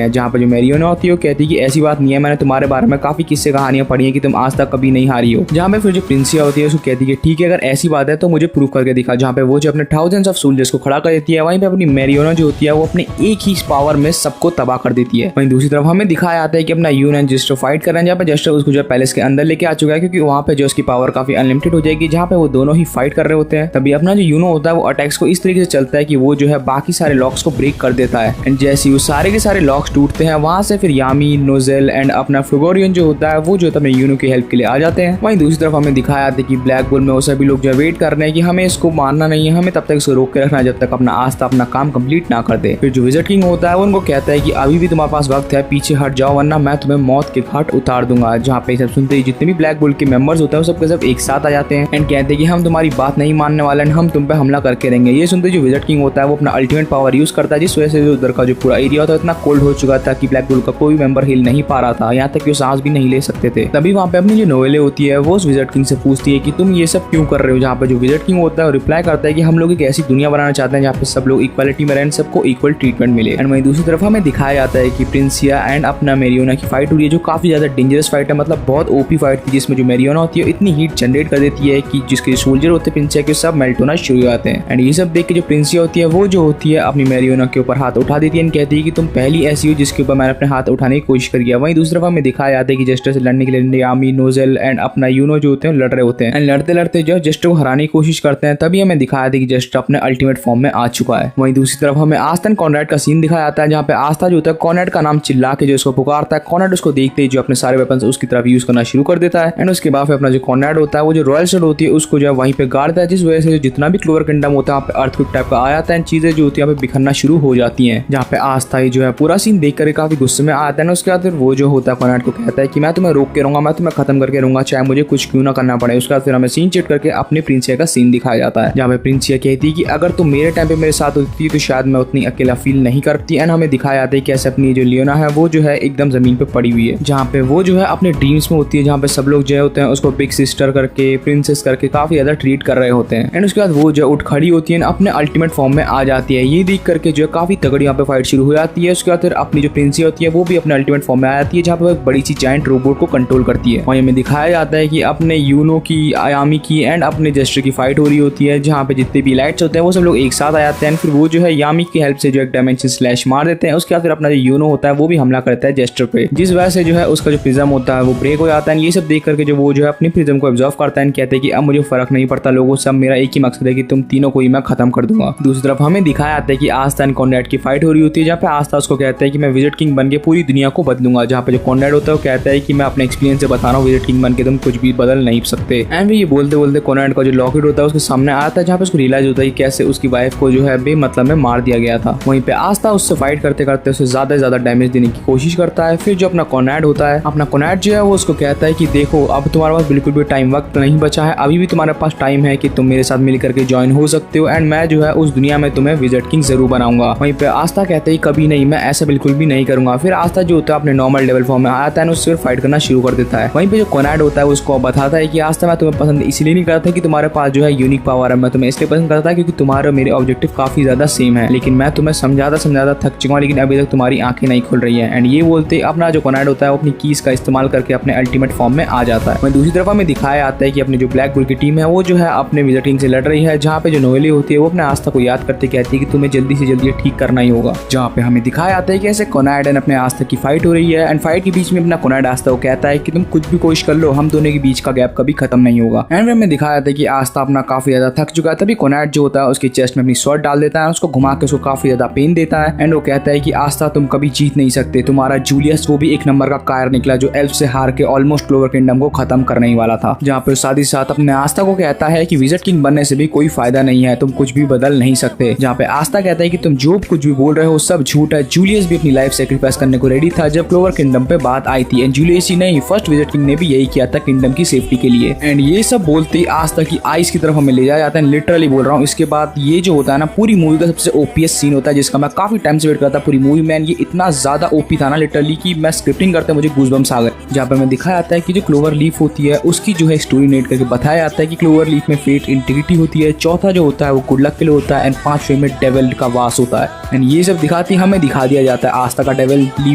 हैं। जहाँ पे जो मेरियोना होती है वो कहती है कि ऐसी बात नहीं है, मैंने तुम्हारे बारे में काफी किस्से कहानियां पढ़ी है कि तुम आज तक कभी नहीं हारी हो। जहाँ पे फिर जो प्रिंसिया होती है उसको कहती है ठीक है अगर ऐसी बात है तो मुझे प्रूव करके दिखा। जहाँ पे वो जो अपने थाउजेंड्स ऑफ सोल्जर्स को खड़ा कर देती है। वहीं पे अपनी मेरियोना जो होती है वो अपने एक ही पावर में सबको तबाह कर देती है। वहीं दूसरी तरफ हमें दिखाया आता है कि अपना यून एंड जेस्टर फाइट कर रहे हैं। जहाँ पे जेस्टर उसको जो पैलेस के अंदर लेके आ चुका है क्योंकि वहाँ पे जो उसकी पावर काफी अनलिमिटेड हो जाएगी। जहाँ पे वो दोनों ही फाइट कर रहे होते हैं। तभी अपना जो यूनो होता है वो अटैक्स को इस तरीके से चलता है कि वो जो है बाकी सारे लॉक्स को ब्रेक कर देता है। एंड जैसे वो सारे के सारे लॉक्स टूटते हैं वहां से फिर यामी, नोजेल एंड अपना फ्लोगोरियन जो होता है वो जो अपने यूनो की हेल्प के लिए आ जाते हैं। वहीं दूसरी तरफ हमें दिखाया आता है कि ब्लैक बुल में वो सभी लोग जो वेट कर रहे हैं कि हमें इसको मारना नहीं है, हमें तब तक इसको रोक के रखना जब तक अपना आस्था अपना काम कंप्लीट ना कर दे। फिर जो विजिट किंग होता है वो उनको कहता है कि अभी भी तुम्हारे पास वक्त है, पीछे हट जाओ वरना मैं तुम्हें मौत के घाट उतार दूंगा। जहाँ पे सब सुनते ही जितने भी ब्लैक बुल के मेंबर्स होते हैं वो सब एक साथ आ जाते हैं एंड कहते हैं कि हम तुम्हारी बात नहीं मानने वाले हैं, हम तुम पे हमला करके रहेंगे। ये सुनते जो विजिट किंग होता है वो अपना अल्टीमेट पावर यूज करता है जिस वजह से उधर का जो पूरा एरिया होता है इतना कोल्ड हो चुका था कि ब्लैक बुल का कोई मेंबर हिल नहीं पा रहा था, यहाँ तक कि वो सांस भी नहीं ले सकते थे। तभी वहाँ पे अपनी जो नोवेले होती है वो उस विज़र्ड किंग से पूछती है कि तुम ये सब क्यों कर रहे हो। जहाँ पे जो विज़र्ड किंग होता है वो रिप्लाई करता है कि हम लोग एक ऐसी दुनिया बनाना चाहते हैं जहाँ पे सब लोग इक्वालिटी में रहें, सबको इक्वल ट्रीटमेंट मिले। एंड वहीं दूसरी तरफ हमें दिखाया जाता है कि प्रिंसिया एंड अपना मेरियोना की फाइट हो रही है, जो काफी ज्यादा डेंजरस फाइट है, मतलब बहुत ओपी फाइट थी, जिसमें जो मेरियोना होती है इतनी हीट जनरेट कर देती है कि जिसके सोल्जर होते हैं प्रिंसिया के सब मेल्ट होना शुरू हो जाते हैं। एंड ये सब देख के जो प्रिंसिया होती है वो जो होती है अपनी मेरियोना के ऊपर हाथ उठा देती है एंड कहती है कि तुम पहली ऐसी हो जिसके ऊपर मैंने अपने हाथ उठाने की कोशिश करी है। वहीं दूसरी तरफ हमें दिखाया जाता है कि जेस्टर से लड़ने के लिए यामी, नोजेल एंड अपना यूनो जो होते हैं लड़ रहे होते हैं। एंड लड़ते लड़ते जो जेस्टर को हराने की कोशिश करते हैं, तभी हमें दिखाया था कि जेस्टर अपने अल्टीमेट फॉर्म में आ चुका है। वहीं दूसरी तरफ हमें आस्था एंड कॉनरैड का सीन दिखाया जाता है, जहाँ पे आस्था जो होता है कॉनरैड का नाम चिल्ला के जो उसको पुकारता है। कॉनरैड उसको देखते ही जो अपने सारे वेपन्स उसकी तरफ यूज करना शुरू कर देता है। एंड उसके बाद अपना जो कॉनरैड होता है वो जो रॉयल शॉट होती है उसको जो वहीं पे गाड़ देता है, जिस वजह से जितना भी क्लोवर किंगडम होता है वहाँ पे अर्थक्वेक टाइप का आ जाता है। चीजें जो होती है बिखरना शुरू हो जाती है, जहाँ पे आस्था ही जो है पूरा सीन देख कर काफी गुस्से में आता है। उसके बाद फिर वो जो होता है कॉनरैड को कहता है कि मैं तुम्हें रोक के रहूंगा, मैं तुम्हें खत्म करके रहूंगा, चाहे मुझे कुछ क्यों ना करना पड़े। उसके बाद फिर हमें सीन चेट करके अपने प्रिंसिया का सीन दिखाया जाता है, जहाँ पे प्रिंसिया कहती है कि अगर तुम मेरे टाइम पे मेरे साथ होती तो शायद मैं उतनी अकेला फील नहीं करती। एंड हमें दिखाया जाता है कैसे अपनी जो लियोना है वो जो है एकदम जमीन पे पड़ी हुई है, जहाँ पे वो जो है अपने ड्रीम्स में होती है, जहाँ पे सब लोग जो होते हैं उसको बिग सिस्टर करके, प्रिंसेस करके काफी ज्यादा ट्रीट कर रहे होते हैं। एंड उसके बाद वो जो उठ खड़ी होती है अपने अल्टीमेट फॉर्म में आ जाती है। ये देख करके जो है काफी तगड़ी यहाँ पे फाइट शुरू हो जाती है। उसके बाद फिर अपनी जो प्रिंसिया होती है वो भी अपने अल्टीमेट फॉर्म में आ जाती है, जहाँ पे वो एक बड़ी सी जायंट रोबोट को कंट्रोल करती है। वहीं हमें दिखाया जाता है कि अपने यूनो की, आयामी की एंड अपने जेस्टर की फाइट हो रही होती है, जहाँ पे जितने भी लाइट्स होते हैं वो सब लोग एक साथ आ जाते हैं। फिर वो जो है यामी की हेल्प से जो एक डायमेंशन स्लैश मार देते हैं। उसके बाद फिर अपना जो यूनो होता है वो भी हमला करता है जेस्टर पे, जिस वजह से जो है उसका जो प्रिज्म होता है वो ब्रेक हो जाता है। ये सब देख करके जो वो जो है अपनी प्रिज्म को ऑब्जर्व करता है, कहते हैं कि अब मुझे फर्क नहीं पड़ता लोगों, सब मेरा एक ही मकसद है कि तुम तीनों को ही मैं खत्म कर दूंगा। दूसरी तरफ हमें दिखाया जाता है कि आस्था एंड कॉनरैड की फाइट हो रही होती है, जहाँ पे आस्था उसको कहता है कि मैं विज़र्ड किंग बन के पूरी दुनिया को बदलूंगा, जहाँ पे जो कॉनरैड होता है वो कहता है कि मैं अपने एक्सपीरियंस से बता रहा हूँ विज़र्ड किंग बन के तुम कुछ भी बदल नहीं सकते। एंड ये बोलते बोलते कॉनरैड का जो लॉकेट होता है उसके सामने आता है, जहाँ पे उसको रियलाइज होता है कि कैसे उसकी वाइफ को जो है बेमतलब में मार दिया गया था। वहीं पे आस्था उससे फाइट करते करते उसे ज्यादा से ज्यादा डैमेज देने की कोशिश करता है। फिर जो अपना कॉनरैड होता है, अपना कॉनरैड जो है वो उसको कहता है कि देखो अब तुम्हारे पास बिल्कुल भी टाइम वक्त नहीं बचा है, अभी भी तुम्हारे पास टाइम है कि तुम मेरे साथ मिल करके ज्वाइन हो सकते हो एंड मैं जो है उस दुनिया में तुम्हें विज़र्ड किंग जरूर बनाऊंगा। वहीं पे आस्था कहते हैं कभी नहीं, मैं ऐसा बिल्कुल भी नहीं करूंगा। फिर आस्था जो होता है अपने नॉर्मल लेवल फॉर्म में आता है, उससे फाइट करना शुरू कर देता है। वहीं पे जो कॉनरैड होता है उसको बताता है कि आस्था मैं तुम्हें पसंद इसलिए नहीं करता कि तुम्हारे पास जो है यूनिक पावर है, मैं तुम्हें इसलिए पसंद करता क्योंकि तुम्हारे मेरे ऑब्जेक्टिव काफी ज्यादा सेम है, लेकिन मैं तुम्हें समझाता थक चुका हूं, लेकिन अभी तक तुम्हारी आंखें नहीं खुल रही है। एंड ये बोलते अपना जो कॉनरैड होता है वो अपनी कीज का इस्तेमाल करके अपने अल्टीमेट फॉर्म में आ जाता है। वहीं दूसरी तरफ हमें दिखाया जाता है कि अपनी जो ब्लैक बुल की टीम है वो जो है अपने विज़र्ड किंग से लड़ रही है, जहाँ पे जो नोवेली होती है वो अपने आस्था को याद करते कहती है कि तुम्हें जल्दी से जल्दी ठीक करना ही होगा। जहाँ पे हमें दिखाया जाता है कि ऐसे कॉनरैड एंड अपने आस्था की फाइट हो रही है एंड फाइट के बीच में अपना कॉनरैड आस्था को कहता है कि तुम कुछ भी कोशिश कर लो, हम दोनों के बीच का गैप कभी खत्म नहीं होगा। एंड हमें दिखाया जाता है कि आस्था अपना काफी ज्यादा थक चुका है, तभी कॉनरैड जो होता है उसकी चेस्ट में अपनी स्वॉर्ड डाल देता है, उसको घुमा के उसको काफी ज्यादा पेन देता है एंड वो कहता है कि आस्था तुम कभी जीत नहीं सकते, तुम्हारा जूलियस वो भी एक नंबर का कायर निकला जो एल्फ से हार के ऑलमोस्ट क्लोवर किंगडम को खत्म करने ही वाला था। जहाँ पर साथ ही साथ अपने आस्था को कहता है कि विज़र्ड किंग बनने से भी कोई फायदा नहीं है, तुम कुछ भी बदल नहीं सकते। जहाँ पे आस्था कहता है कि तुम जो कुछ भी बोल रहे हो सब झूठ है, जूलियस भी अपनी लाइफ सेक्रीफाइस करने को रेडी था जब क्लोवर किंगडम पे बात आई थी एंड जूलियस ही नहीं फर्स्ट विज़र्ड किंग ने भी यही किया था किंगडम की सेफ्टी के लिए। एंड ये सब बोलते ही आस्था की आइस की तरफ हमें ले जाया जाता है, लिटरली बोल रहा हूँ। इसके बाद ये जो होता है ना पूरी मूवी का सबसे ओपीएस सीन होता है, जिसका मैं काफी टाइम से वेट करता पूरी मूवी में। ये इतना ज्यादा ओपी था ना लिटरली कि मैं स्क्रिप्टिंग करते मुझे गूज़बम्स आ गए, जहाँ पे हमें दिखाया जाता है कि जो क्लोवर लीफ होती है उसकी जो है स्टोरी नेट करके बताया जाता है कि क्लोवर लीफ में फेट, इंटीग्रिटी होती है, चौथा जो होता है वो गुड लक के लिए होता है एंड 5वें में डेविल का वास होता है। एंड ये सब दिखाती हमें दिखा दिया जाता है आस्था का डेविल ली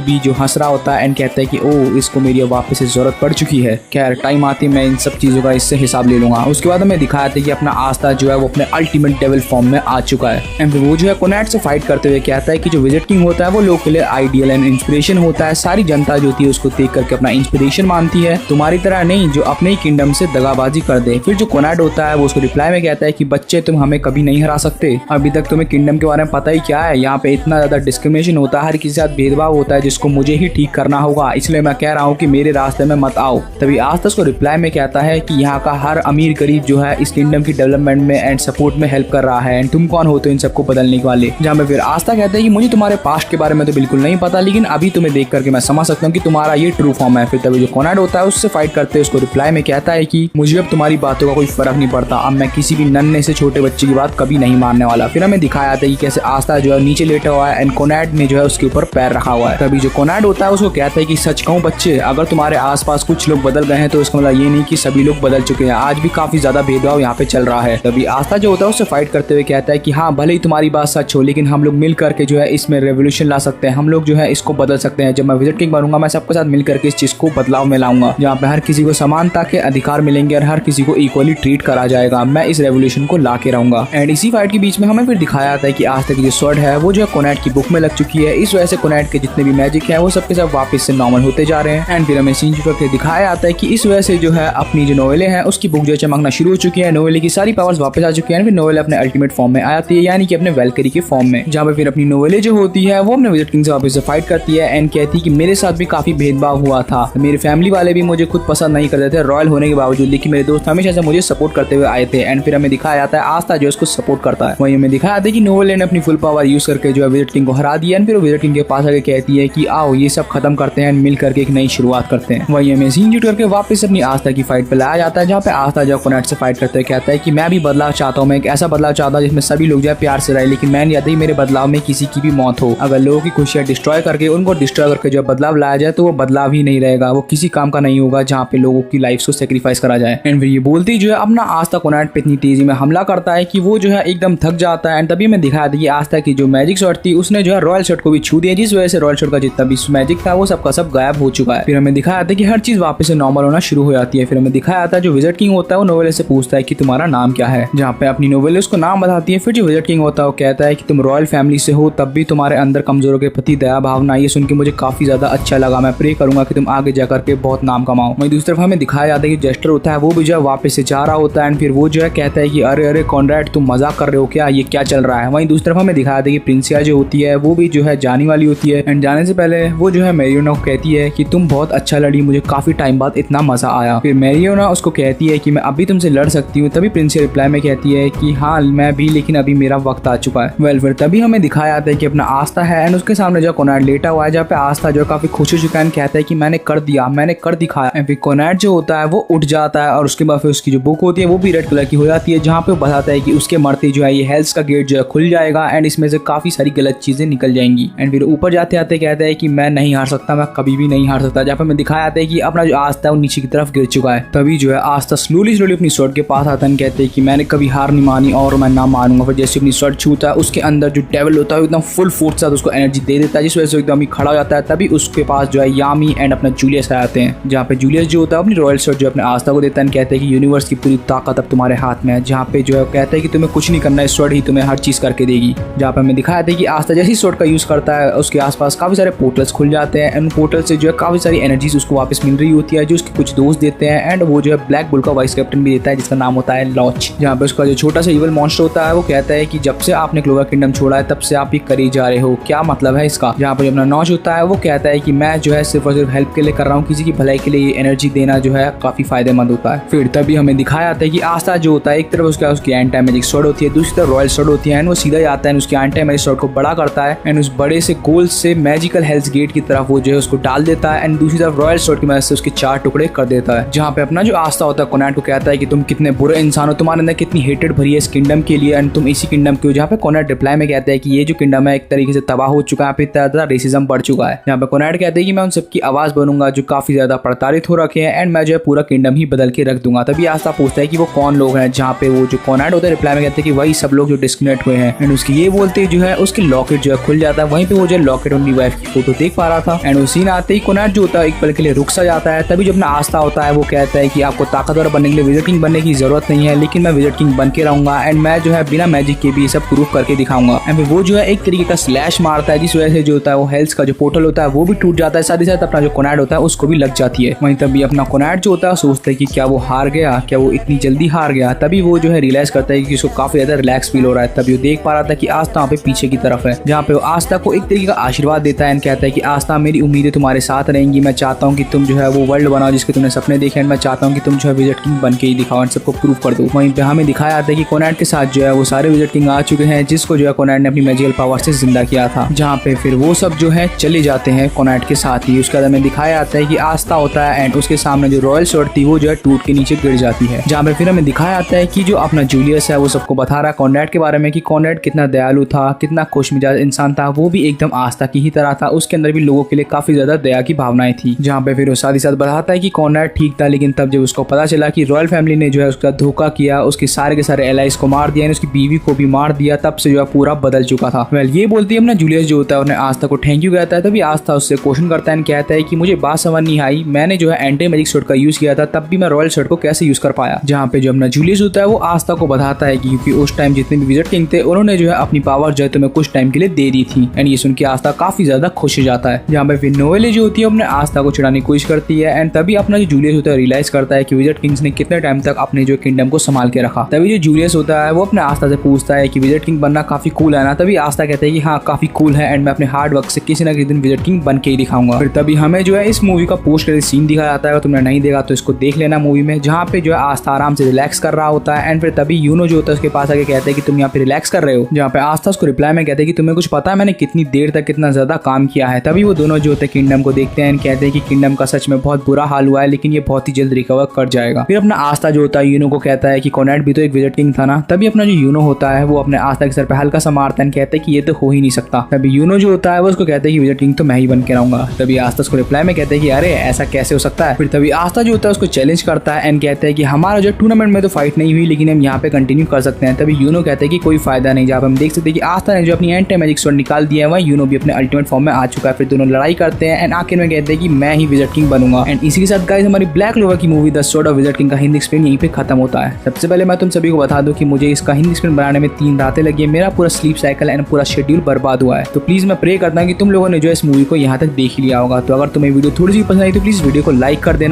भी जो हंस रहा होता है एंड कहता है कि ओ इसको मेरी वापस से जरूरत पड़ चुकी है, खैर टाइम आती मैं इन सब चीजों का इससे हिसाब ले लूंगा। उसके बाद हमें दिखाया था कि अपना आस्था जो है वो अपने अल्टीमेट डेविल फॉर्म में आ चुका है एंड वो जो है कॉनरैड से फाइट करते हुए कहता है कि जो विज़र्ड किंग होता है वो लोग के लिए आइडियल एंड इंस्पिरेशन होता है, सारी जनता जो होती है उसको देख करके अपना इंस्पिरेशन मानती है, तुम्हारी तरह नहीं जो अपने ही किंगडम से दगाबाजी कर दे। फिर जो कॉनरैड होता है वो उसको रिप्लाई में कहता है कि बच्चे तुम हमें कभी नहीं हरा सकते, अभी तक तुम्हें किंगडम के बारे में पता ही क्या है, यहाँ पे इतना ज्यादा डिस्क्रिमिनेशन होता है, हर किसी के साथ भेदभाव होता है जिसको मुझे ही ठीक करना होगा, इसलिए मैं कह रहा हूँ कि मेरे रास्ते में मत आओ। तभी आस्था उसको रिप्लाई में कहता है कि यहाँ का हर अमीर गरीब जो है इस किंगडम की डेवलपमेंट में एंड सपोर्ट में हेल्प कर रहा है एंड तुम कौन होते हो इन सबको बदलने के वाले। जहाँ पे फिर आस्था कहता है कि मुझे तुम्हारे पास्ट के बारे में तो बिल्कुल नहीं पता, लेकिन अभी तुम्हें देख करके मैं समझ सकता हूँ कि तुम्हारा ये ट्रू फॉर्म है। फिर तभी जो कॉनरैड होता है उससे फाइट करते उसको रिप्लाई में कहता है कि मुझे अब तुम्हारी बातों का कोई फर्क नहीं पड़ता, अब मैं किसी भी नन्हे से छोटे बच्चे की बात कभी नहीं मानने वाला। फिर हमें दिखाया जाता है कि कैसे आस्था जो है नीचे लेटा हुआ है एंड कोनैड ने जो है उसके ऊपर पैर रखा हुआ है। तभी जो कोनैड होता है उसको कहता है कि सच कहूं बच्चे, अगर तुम्हारे आसपास कुछ लोग बदल गए हैं तो इसका मतलब ये नहीं कि सभी लोग बदल चुके हैं, आज भी काफी ज्यादा भेदभाव यहाँ पे चल रहा है। तभी आस्था जो होता है उससे फाइट करते हुए कहता है कि हाँ भले ही तुम्हारी बात सच हो, लेकिन हम लोग मिल करके जो है इसमें रेवोल्यूशन ला सकते हैं, हम लोग जो है इसको बदल सकते हैं। जब मैं विजिट किंग बनूंगा मैं सबके साथ मिल करके इस चीज को बदलाव में लाऊंगा, जहाँ पे हर किसी को समानता के अधिकार मिलेंगे और हर किसी को इक्वली ट्रीट करा जाएगा। मैं इस रेवोल्यूशन को ला के रहूंगा। एंड इसी फाइट के बीच में हमें फिर दिखाया जाता है कि आस्था की जो स्वॉर्ड है वो जो है कोनैड की बुक में लग चुकी है। इस वजह से कोनैड के जितने भी मैजिक है वो सबके सब वापस से नॉर्मल होते जा रहे हैं। एंड फिर हमें सीन करके दिखाया जाता है कि इस वजह से जो है अपनी जो नोवेले है उसकी बुक जो चमकना शुरू हो चुकी है, नोवेले की सारी पावर्स वापस आ चुकी है। फिर नोवेले अपने अल्टीमेट फॉर्म में आ जाती है, यानी कि अपने वेलकरी के फॉर्म में, जहाँ पे फिर अपनी नोवेले जो होती है वो अपने विजिट किंग से वापस से फाइट करती है एंड कहती है कि मेरे साथ भी काफी भेदभाव हुआ था, मेरे फैमिली वाले भी मुझे खुद पसंद नहीं करते थे रॉयल होने के बावजूद, लेकिन मेरे दोस्त हमेशा से मुझे सपोर्ट करते हुए आए थे। एंड फिर हमें दिखाया जाता है आस्था जो उसको सपोर्ट करता है। वहीं हमें दिखाया जाता है कि नोवेले ने अपनी फुल पावर यूज करके जो है विजिट किंग को हरा दिया। फिर वो विजिट किंग के पास आके कहती है कि आओ ये सब खत्म करते हैं, मिल करके एक नई शुरुआत करते हैं। वहीं हमें सीन जुट करके वापस अपनी आस्था की फाइट पे लाया जाता है, जहाँ पे आस्था जो कोनैड से फाइट करते हुए कहता है कि मैं भी बदलाव चाहता हूँ, मैं एक ऐसा बदलाव चाहता हूँ जिसमें सभी लोग जो है प्यार से रहे, लेकिन मैं नहीं चाहता कि मेरे बदलाव में किसी की भी मौत हो। अगर लोगों की खुशियां डिस्ट्रॉय करके उनको डिस्ट्रॉय करके जो बदलाव लाया जाए तो वो बदलाव ही नहीं रहेगा, वो किसी काम का नहीं होगा जहाँ पे लोगों की लाइफ को सेक्रीफाइस करा जाए। एंड फिर ये बोलती जो है अपना आस्था कोनैड पे इतनी तेजी में हमला करता है कि वो जो है एकदम थक जाता है। एंड तभी हमें दिखाया था कि आस्था की जो मैजिक शॉट थी उसने जो है रॉयल शॉट को भी छू दिया, जिस वजह से रॉयल शॉट का जितना भी मैजिक था वो सबका सब गायब हो चुका है। फिर हमें दिखाया था कि हर चीज वापस से नॉर्मल होना शुरू हो जाती है। फिर हमें दिखाया था जो विजिट किंग होता है वो नोवेले से पूछता है कि तुम्हारा नाम क्या है, जहाँ पे अपनी नोवेले उसको नाम बताती है। फिर जो विजिट किंग होता है वो कहता है कि तुम रॉयल फैमिली से हो, तब भी तुम्हारे अंदर कमजोरों के प्रति दया भावना, ये सुन के मुझे काफी ज्यादा अच्छा लगा। मैं प्रे करूंगा कि तुम आगे जाकर के बहुत नाम कमाओ। वहीं दूसरी तरफ हमें दिखाया जाता है कि जेस्टर होता है वो भी जो है वापस से जा रहा होता है। एंड फिर वो जो है कहता है कि अरे अरे कॉनरैड तुम मजाक कर रहे हो क्या, ये क्या चल रहा है। वहीं दूसरी तरफ हमें दिखाया था कि प्रिंसिया जो होती है वो भी जो है जाने वाली होती है। एंड जाने से पहले वो जो है मेरियोना को कहती है कि तुम बहुत अच्छा लड़ी, मुझे काफी टाइम बाद इतना मजा आया। फिर मेरियोना उसको कहती है कि मैं अभी तुमसे लड़ सकती हूँ। तभी प्रिंसिया रिप्लाई में कहती है कि हाँ मैं भी, लेकिन अभी मेरा वक्त आ चुका है। वेल फिर तभी हमें दिखाया जाता है कि अपना आस्था है एंड उसके सामने जो कोनैड लेटा हुआ है, जहाँ पे आस्था जो काफी खुश हो चुका है, कहता है कि मैंने कर दिया, मैंने कर दिखाया। एंड फिर कोनैड जो होता है वो उठ जाता है और उसके बाद फिर उसकी जो बुक होती है वो भी रेड कलर की हो जाती है, जहाँ पे वो बताता है कि उसके मरते जो है ये हेल्स का गेट जो है खुल जाएगा एंड इसमें से काफी सारी गलत चीजें निकल जाएंगी। एंड फिर ऊपर जाते आते कहता है कि मैं नहीं हार सकता, मैं कभी भी नहीं हार सकता, जहाँ पे हमें दिखाया जाता है कि अपना जो आस्था है वो नीचे की तरफ गिर चुका है। तभी जो है आस्था स्लोली अपनी स्वॉर्ड के पास आता है, कहते हैं कि मैंने कभी हार नहीं मानी और मैं ना मानूंगा। फिर जैसे अपनी स्वॉर्ड छूता है उसके अंदर जो डेविल होता है एकदम फुल फोर्स साथ उसको एनर्जी दे देता है, जिस वजह से एकदम ही खड़ा हो जाता है। तभी उसके पास जो है यामी एंड अपना जूलियस आ जाते हैं, जहाँ पे जूलियस जो होता है अपनी रॉयल स्वॉर्ड जो अपने आस्था को देता है, कहते हैं कि यूनिवर्स की पूरी ताकत अब तुम्हारे हाथ में है, जहाँ पे जो है कहता है कि तुम्हें कुछ नहीं करना है, स्वॉर्ड ही तुम्हें हर चीज करके देगी। जहाँ पे हमें दिखाया था कि आस्था जैसी स्वॉर्ड का यूज करता है उसके आसपास काफी सारे पोर्टल्स खुल जाते हैं एंड पोर्टल से जो है काफी सारी एनर्जीज उसको वापस मिल रही होती है, जो उसके कुछ दोस्त देते हैं। एंड वो जो है ब्लैक बुल का वाइस कैप्टन भी देता है जिसका नाम होता है लॉच, जहाँ पे उसका जो छोटा सा इवल मॉन्स्टर होता है वो कहता है कि जब से आपने क्लोवर किंगडम छोड़ा है तब से आप ही करी जा रहे हो, क्या मतलब है इसका। जहाँ पे अपना नॉच होता है वो कहता है कि मैं जो है सिर्फ और सिर्फ हेल्प के लिए कर रहा हूँ, किसी की भलाई के लिए एनर्जी देना जो है काफी फायदेमंद होता है। फिर तभी हमें दिखाया जाता है कि आस्था जो होता है एक तरफ उसकी एंटी मैजिक स्वॉर्ड होती है, दूसरी तरफ रॉयल स्वॉर्ड होती है एंड वो सीधा जाता है उसकी एंटी मैजिक स्वॉर्ड को बड़ा करता है एंड उस बड़े से गोल से मैजिकल हेल्स गेट की तरफ वो जो है उसको डाल देता है एंड दूसरी तरफ रॉयल स्वॉर्ड की मदद से उसके 4 टुकड़े कर देता है। जहाँ पे अपना जो आस्था होता है कोनैड को कहता है कि तुम कितने बुरे इंसान हो, तुम्हारे अंदर कितनी हेटेड भरी है इस किंगडम के लिए एंड तुम इसी किंगडम के हो। जहाँ पे कोनैड रिप्लाई में कहता है कि ये जो किंगडम है एक तरीके से तबाह हो चुका है, इतना ज्यादा रेसिज्म बढ़ चुका है। यहाँ पे कोनैड कहते हैं कि मैं उन सबकी आवाज बनूंगा जो काफी ज्यादा प्रताड़ित हो रखे हैं एंड मैं जो है पूरा किंगडम ही बदल के रख दूंगा। तभी आस्था पूछता है कि वो कौन लोग हैं, जहाँ पे वो जो कोनैड होता है रिप्लाई में कहते हैं कि वही सब लोग जो डिस्कनेक्ट हुए हैं एंड उसकी ये बोलते जो है उसके लॉकेट जो है खुल जाता है। वहीं पे वो जो लॉकेट अपनी वाइफ की फोटो देख पा रहा था एंड उस सीन आते ही कोनैड जो होता है एक पल के लिए रुक सा जाता है। तभी जो अपना आस्था होता है वो कहता है कि आपको ताकतवर बनने के लिए विजिट किंग बनने की जरूरत नहीं है, लेकिन मैं विजिट किंग बन के रहूंगा एंड मैं जो है बिना मैजिक के भी सब प्रूफ करके दिखाऊंगा। एंड वो जो है एक तरीके का स्लैश मारता है, जिस वजह से जो होता है वो हेल्थ का जो पोर्टल होता है वो भी टूट जाता है, साथ ही साथ अपना जो कोनैड होता है उसको भी लग जाती है। वहीं तभी अपना कोनैड जो होता है सोचता है कि क्या वो हार गया, क्या वो इतनी जल्दी हार गया। तभी वो जो है रियलाइज करता है कि उसको काफी ज्यादा रिलैक्स फील हो रहा है। तभी वो देख पा रहा था कि आस्था वहाँ पे पीछे की तरफ है, जहाँ पे वो आस्था को एक तरीके का आशीर्वाद देता है एंड कहता है कि आस्था मेरी उम्मीदें तुम्हारे साथ रहेंगी, मैं चाहता हूँ कि तुम जो है वो वर्ल्ड बनाओ जिसके तुमने सपने देखे एंड मैं चाहता हूँ कि तुम जो है विजिट किंग बन के ही दिखाओ एंड सबको प्रूव कर दो। वहीं पे हमें दिखाया जाता है कि कोनैड के साथ जो है वो सारे विजिट किंग आ चुके हैं, जिसको जो है कोनैड ने अपनी मैजिकल पावर से जिंदा किया था। जहाँ पे फिर वो सब जो है चले जाते हैं कोनैड के साथ ही। उसके बाद हमें दिखाया जाता है कि आस्था होता है एंड उसके सामने जो रॉयल स्वॉर्ड थी वो जो है टूट के नीचे गिर जाती है। जहाँ पे फिर हमें दिखाया जाता है कि जो अपना जूलियस है वो सबको बता रहा है कोनैड के बारे में कि कोनैड कितना दयालु था, कितना खुश मिजाज इंसान था वो भी एकदम आस्था की ही तरह था। उसके अंदर भी लोगों के लिए काफी ज्यादा दया की भावनाएं थी। जहाँ पे फिर वो साथ ही साथ बताता है कि कॉनरैड ठीक था, लेकिन तब जब उसको पता चला कि रॉयल फैमिली ने जो है उसका धोखा किया, उसके सारे के सारे एलाइज को मार दिया, उसकी बीवी को भी मार दिया, तब से जो है पूरा बदल चुका था। वेल ये बोलती है अपना जूलियस जो होता है उन्हें आस्था को थैंक यू कहता है। तभी आस्था उससे क्वेश्चन करता है, कहता है कि मुझे बात समझ नहीं आई, मैंने जो है एंटी मैजिक शॉट का यूज किया था, तब भी मैं रॉयल शॉट को कैसे यूज कर पाया। जहाँ पे जो अपना जूलियस होता है वो आस्था को बताता है क्योंकि उस टाइम जितने भी विजिट किंग थे उन्होंने जो है अपनी पावर जो है तुम्हें कुछ टाइम के लिए दे दी थी। एंड ये सुन के आस्था काफी ज्यादा खुश हो जाता है। जहाँ पे फिर नोएले जो होती है अपने आस्था को चिढ़ाने की कोशिश करती है। एंड तभी अपना जो जूलियस होता है रियलाइज करता है कि विजिट किंग्स ने कितने टाइम तक अपने जो किंगडम को संभाल के रखा। तभी जो जूलियस होता है वो अपने आस्था से पूछता है कि विजिट किंग बनना काफी कूल है ना। तभी आस्था कहते हैं कि हाँ काफी कूल है एंड मैं अपने हार्ड वर्क से किसी न किसी दिन विजिट किंग बन के ही दिखाऊंगा। फिर तभी हमें जो है इस मूवी का पोस्ट क्रेडिट सीन दिखाया जाता है। अगर तुमने नहीं देखा तो इसको देख लेना मूवी में, जहाँ पे जो है आस्था आराम से रिलैक्स कर रहा होता है। एंड फिर तभी यूनो जो होता है उसके पास आके कहते हैं कि तुम यहाँ पे रिलैक्स कर रहे हो। जहाँ पे आस्था उसको रिप्लाई में कहते हैं कि तुम्हें कुछ पता है मैंने कितनी देर तक कितना ज्यादा काम किया है। तभी वो दोनों जो होते हैं किंगडम को देखते हैं, कहते हैं कि किंगडम का सच में बहुत बुरा हाल हुआ है, लेकिन ये बहुत ही जल्द रिकवर कर जाएगा। फिर अपना आस्था जो होता है यूनो को कहता है कि कॉनरैड भी तो एक विजिट किंग था ना। तभी अपना जो यूनो होता है वो अपने आस्था के सर पे हल्का सा मारता है, कहता है कि ये तो हो ही नहीं सकता। तभी यूनो जो होता है वो उसको कहता है कि विजिट किंग तो मैं ही बन के रहूंगा। तभी आस्था उसको रिप्लाई में कहते हैं कि अरे ऐसा कैसे हो सकता है। फिर तभी आस्था जो होता है उसको चैलेंज करता है एंड कहता है कि हमारा जो टूर्नामेंट में तो फाइट नहीं हुई, लेकिन हम यहाँ पे कंटिन्यू कर सकते हैं। तभी यूनो कहते हैं कि कोई फायदा नहीं। जहाँ हम देख सकते हैं कि आस्था ने जो अपनी एंटी मैजिक स्वॉर्ड निकाल दिया है वहाँ यूनो भी अपने अल्टीमेट फॉर्म में आ चुका है। फिर दोनों लड़ाई करते हैं एंड आखिर में कहते हैं कि मैं ही विजिट किंग बनूंगा। एंड इसी के साथ गाइस हमारी ब्लैक क्लोवर की movie the sword of visit king का हिंदी एक्सप्लेन यहीं पे खत्म होता है। सबसे पहले मैं तुम सभी को बता दूं कि मुझे इसका हिंदी एक्सप्लेन बनाने में 3 रातें लगी है। मेरा पूरा स्लीप साइकिल एंड पूरा शेड्यूल बर्बाद हुआ है। तो प्लीज मैं प्रे करता हूँ कि तुम लोगों ने जो इस मूवी को यहाँ तक देख लिया होगा। तो अगर तुम्हें वीडियो थोड़ी सी पसंद आई तो प्लीज वीडियो को लाइक कर देना।